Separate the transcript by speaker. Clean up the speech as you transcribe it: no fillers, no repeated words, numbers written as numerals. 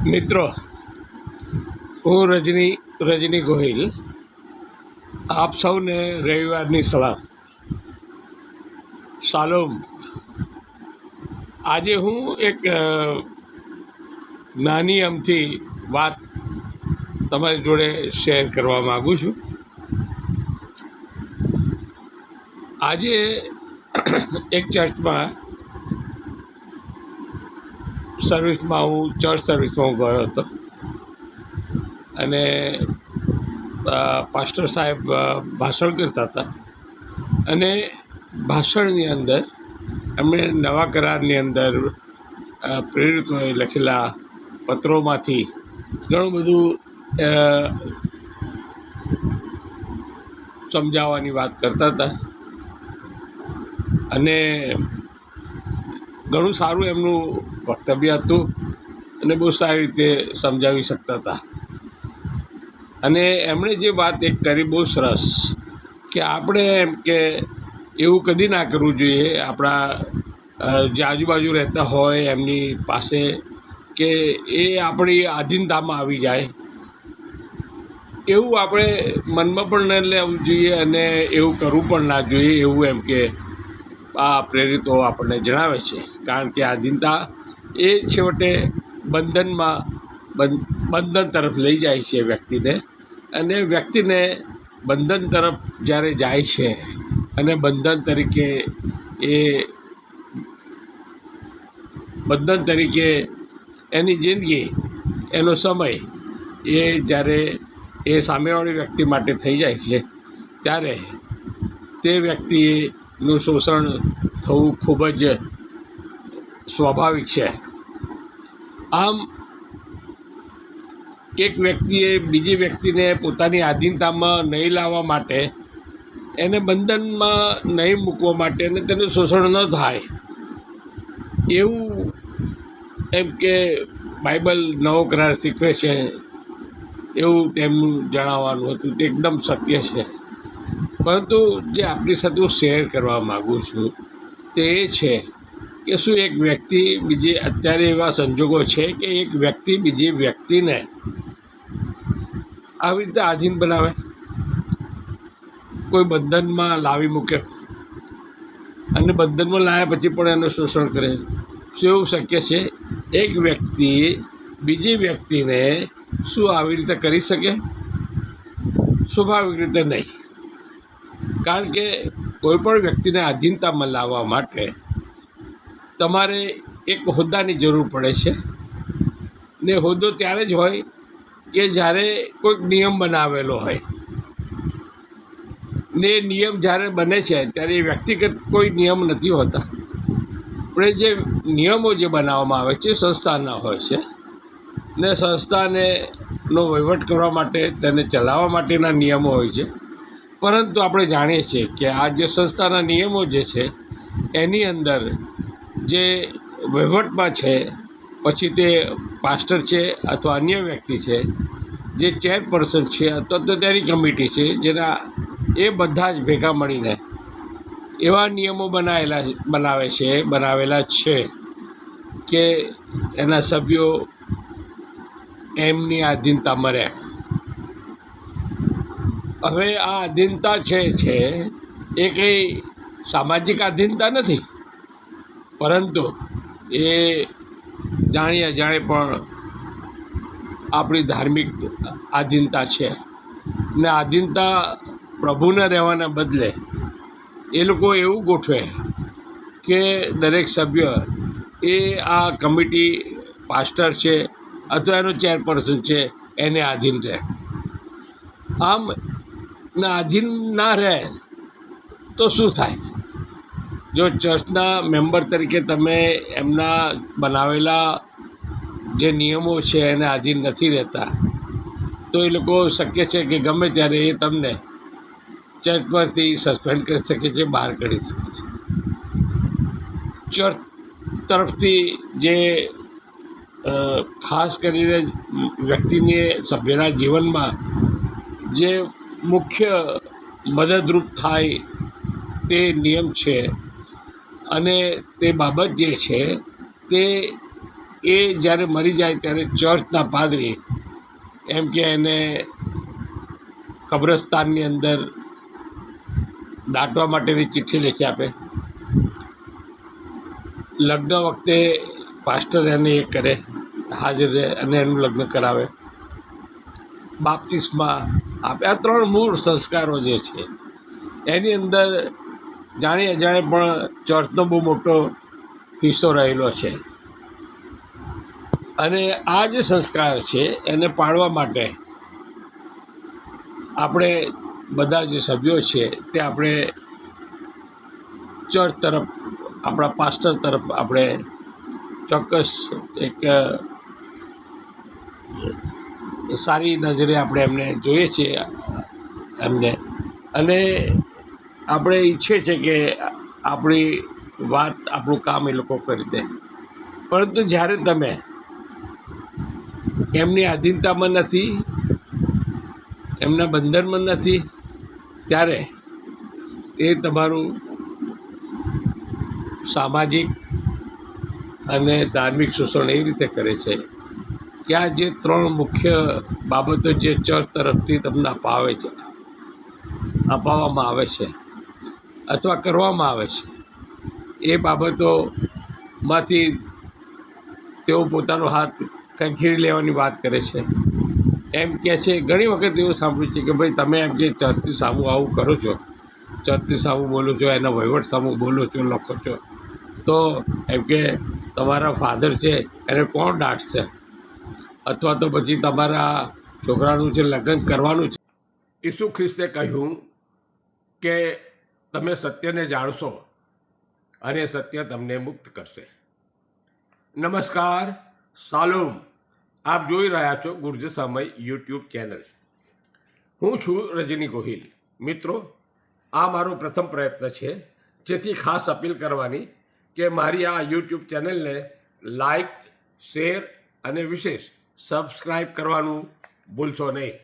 Speaker 1: મિત્રો, હું રજની ગોહિલ. આપ સૌને રવિવારની સલામ. શાલોમ. આજે હું એક નાની અમથી વાત તમારી જોડે શેર કરવા માગું છું. આજે એક ચર્ચમાં હું ચર્ચ સર્વિસમાં ગયો હતો અને પાસ્ટર સાહેબ ભાષણ કરતા હતા અને ભાષણની અંદર એમણે નવા કરારની અંદર પ્રેરિતોએ લખેલા પત્રોમાંથી ઘણું બધું સમજાવવાની વાત કરતા હતા અને ઘણું સારું એમનું વક્તવ્ય હતું અને બહુ સારી રીતે સમજાવી શકતા હતા. અને એમણે જે વાત એક કરી બહુ સરસ, કે આપણે એમ કે એવું કદી ના કરવું જોઈએ આપણા જે આજુબાજુ રહેતા હોય એમની પાસે, કે એ આપણી આધીનતામાં આવી જાય એવું આપણે મનમાં પણ ન લેવું જોઈએ અને એવું કરવું પણ ના જોઈએ, એવું એમ કે આ પ્રેરિતો આપણને જણાવે છે. કારણ કે આધીનતા એ છેવટે બંધન તરફ લઈ જાય છે વ્યક્તિને, અને વ્યક્તિને બંધન તરફ જ્યારે જાય છે અને બંધન તરીકે એની જિંદગી, એનો સમય એ જ્યારે એ સામેવાળી વ્યક્તિ માટે થઈ જાય છે ત્યારે તે વ્યક્તિનું શોષણ થવું ખૂબ જ સ્વાભાવિક છે. આમ એક વ્યક્તિએ બીજી વ્યક્તિને પોતાની આધીનતામાં નહીં લાવવા માટે, એને બંધનમાં નહીં મૂકવા માટે અને તેનું શોષણ ન થાય એવું એમ કે બાઇબલ નવો કરાર શીખવે છે એવું તેમનું જણાવવાનું હતું. તે એકદમ સત્ય છે. પરંતુ જે આપણી સાથે હું શેર કરવા માગું છું તે એ છે કે શું એક વ્યક્તિ અત્યારે એવા સંજોગો છે કે એક વ્યક્તિ બીજી વ્યક્તિને આવી રીતે આધીન બનાવે, કોઈ બંધનમાં લાવી મૂકે અને બંધનમાં લાવ્યા પછી પણ એનું શોષણ કરે? શું એવું શક્ય છે? એક વ્યક્તિ બીજી વ્યક્તિને શું આવી રીતે કરી શકે? સ્વાભાવિક રીતે નહીં. કારણ કે કોઈ પણ વ્યક્તિને આધીનતામાં લાવવા માટે તમારે એક હોદ્દાની જરૂર પડે છે, ને હોદ્દો ત્યારે જ હોય કે જ્યારે કોઈક નિયમ બનાવેલો હોય, ને નિયમ જ્યારે બને છે ત્યારે એ વ્યક્તિગત કોઈ નિયમ નથી હોતા, પણ જે નિયમો જે બનાવવામાં આવે છે સંસ્થાના હોય છે, ને સંસ્થાનો વહીવટ કરવા માટે, તેને ચલાવવા માટેના નિયમો હોય છે. પરંતુ આપણે જાણીએ છીએ કે આ જે સંસ્થાના નિયમો જે છે એની અંદર જે વહીવટમાં છે, પછી તે પાસ્ટર છે અથવા અન્ય વ્યક્તિ છે, જે ચેરપર્સન છે અથવા તો તેની કમિટી છે, એ બધા જ ભેગા મળીને એવા નિયમો બનાવેલા છે કે એના સભ્યો એમની આધીનતામાં રહે. હવે આ આધીનતા છે એ કંઈ સામાજિક આધીનતા નથી, પરંતુ એ જાણે પણ આપણી ધાર્મિક આધીનતા છે. ને આધીનતા પ્રભુને રહેવાના બદલે એ લોકો એવું ગોઠવે કે દરેક સભ્ય એ આ કમિટી, પાસ્ટર છે અથવા એનો ચેરપર્સન છે એને આધીન રહે. આમ આધીન ના રહે તો શું થાય? જો ચર્ચના મેમ્બર તરીકે તમે એમના બનાવેલા જે નિયમો છે એને આધીન નથી રહેતા, તો એ લોકો શક્ય છે કે ગમે ત્યારે એ તમને ચર્ચ પરથી સસ્પેન્ડ કરી શકે છે, બહાર કાઢી શકે છે. ચર્ચ તરફથી જે ખાસ કરીને સભ્યના જીવનમાં જે મુખ્ય મદદરૂપ થાય તે નિયમ છે, અને તે બાબત જે છે તે એ જ્યારે મરી જાય ત્યારે ચર્ચના પાદરી એમ કે એને કબ્રસ્તાનની અંદર દાટવા માટેની ચિઠ્ઠી લખી આપે. લગ્ન વખતે પાસ્ટર એને એ કરે, હાજર રહે અને એનું લગ્ન કરાવે. બાપ્તિસ્મા આપે. આ 3 મૂળ સંસ્કારો જે છે એની અંદર જાણી અજાણે પણ ચર્ચનો બહુ મોટો હિસ્સો રહેલો છે. અને આ જે સંસ્કાર છે એને પાળવા માટે આપણે બધા જે સભ્યો છે તે આપણે ચર્ચ તરફ, આપણા પાસ્ટર તરફ આપણે ચોક્કસ એક સારી નજરે આપણે એમને જોઈએ છીએ એમને, અને આપણે ઈચ્છીએ છીએ કે આપણી વાત, આપણું કામ એ લોકો કરી દે. પરંતુ જ્યારે તમે એમની આધીનતામાં નથી, એમના બંધનમાં નથી, ત્યારે એ તમારું સામાજિક અને ધાર્મિક શોષણ એવી રીતે કરે છે કે આ જે 3 મુખ્ય બાબતો જે ચર્ચ તરફથી તમને અપાવવામાં આવે છે અથવા કરવામાં આવે છે, એ બાબતોમાંથી તેઓ પોતાનો હાથ ખંખેરી લેવાની વાત કરે છે. એમ કહે છે, ઘણી વખત એવું સાંભળ્યું છે કે ભાઈ તમે એમ કે ચર્ચની સામું આવું કરો છો, ચર્ચની સામું બોલો છો, એના વહીવટ સામું બોલો છો, લખો છો, તો એમ કે તમારા ફાધર છે એને કોણ દાટશે, અથવા તો પછી તમારા છોકરાનું જે લગ્ન કરવાનું છે. ઈસુ ખ્રિસ્તે કહ્યું કે તમે સત્યને જાણશો અને સત્ય તમને મુક્ત કરશે. નમસ્કાર, સાલોમ. આપ જોઈ રહ્યા છો ગુર્જર સમય યુટ્યુબ ચેનલ. હું છું રજની ગોહિલ. મિત્રો, આ મારો પ્રથમ પ્રયત્ન છે, જેથી ખાસ અપીલ કરવાની કે મારી આ યુટ્યુબ ચેનલને લાઈક, શેર અને વિશેષ સબસ્ક્રાઈબ કરવાનું ભૂલશો નહીં.